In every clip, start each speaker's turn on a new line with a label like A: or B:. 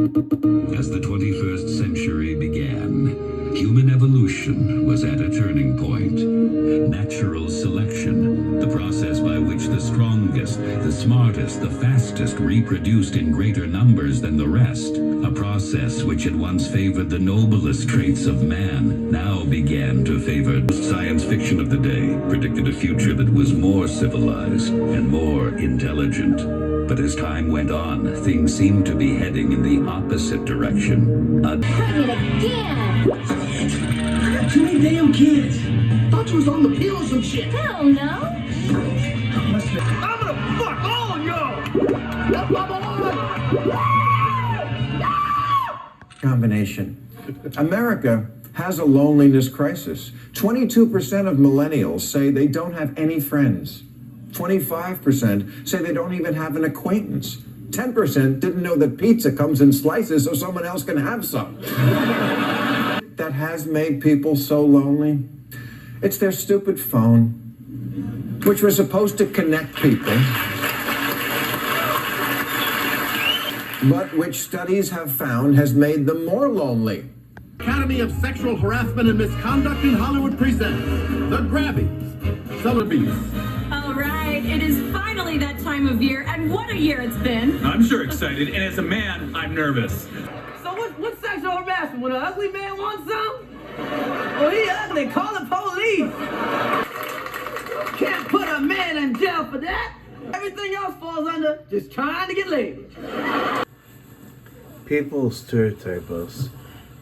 A: As the 21st century began, human evolution was at a turning point. Natural selection, the process by which the strongest, the smartest, the fastest reproduced in greater numbers than the rest, a process which had once favored the noblest traits of man, now began to favor science fiction of the day, predicted a future that was more civilized and more intelligent. But as time went on, things seemed to be heading in the opposite direction.
B: Bring it again!
C: I got too many damn kids. Thought you was on the pill or some shit.
B: Hell no!
C: I'm gonna fuck all of y'all! That's my boy!
D: Combination. America has a loneliness crisis. 22% of millennials say they don't have any friends. 25% say they don't even have an acquaintance. 10% didn't know that pizza comes in slices so someone else can have some. That has made people so lonely. It's their stupid phone, which was supposed to connect people, but which studies have found has made them more lonely.
E: Academy of Sexual Harassment and Misconduct in Hollywood presents The Grabbies, Sotheby's.
F: All right, it is finally that time of year, and what a year it's been.
G: I'm sure excited, and as a man, I'm nervous.
H: So what's sexual harassment? When an ugly man wants some? Oh, he ugly, call the police. Can't put a man in jail for that. Everything else falls under just trying to get laid.
I: People stereotype us.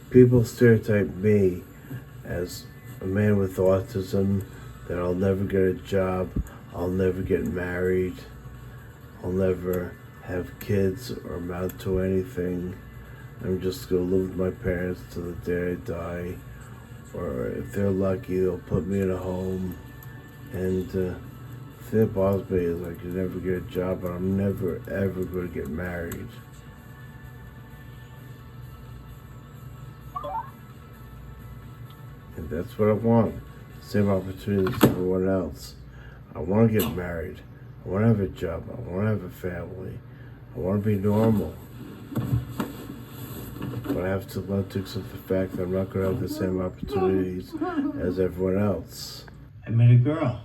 I: People stereotype me as a man with autism, that I'll never get a job, I'll never get married, I'll never have kids or amount to anything. I'm just gonna live with my parents till the day I die, or if they're lucky, they'll put me in a home. And the thing that bothers me is I can never get a job, but I'm never ever gonna get married. And that's what I want. Same opportunities as everyone else. I want to get married. I want to have a job. I want to have a family. I want to be normal. But I have to learn to accept the fact that I'm not going to have the same opportunities as everyone else.
C: I met a girl.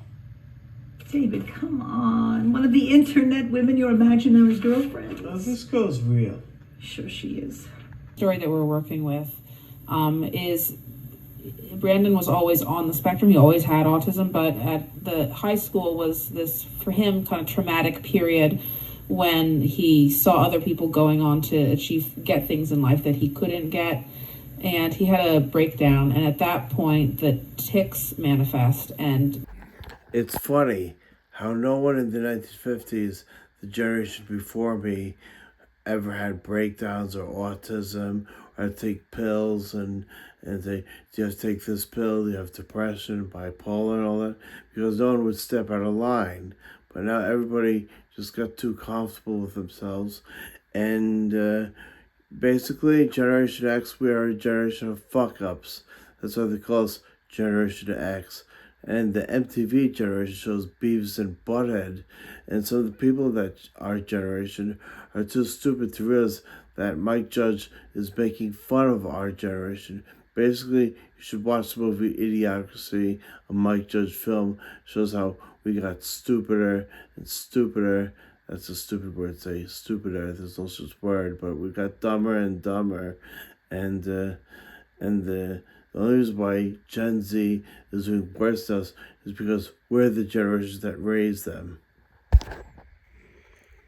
J: David, come on. One of the internet women, your imaginary girlfriend.
C: Oh, this girl's real.
J: Sure she is.
K: Story that we're working with is Brandon was always on the spectrum. He always had autism, but at the high school was this, for him, kind of traumatic period when he saw other people going on to get things in life that he couldn't get. And he had a breakdown. And at that point, the tics manifest. And
I: it's funny how no one in the 1950s, the generation before me, ever had breakdowns or autism or take pills and they, you have to take this pill, you have depression, bipolar and all that, because no one would step out of line. But now everybody just got too comfortable with themselves. And basically, Generation X, we are a generation of fuck-ups. That's why they call us Generation X. And the MTV generation shows Beavis and Butthead. And so the people that our generation are too stupid to realize that Mike Judge is making fun of our generation. Basically, you should watch the movie Idiocracy, a Mike Judge film. Shows how we got stupider and stupider. That's a stupid word to say, stupider. There's no such word, but we got dumber and dumber. And the only reason why Gen Z is doing worse to us is because we're the generations that raised them.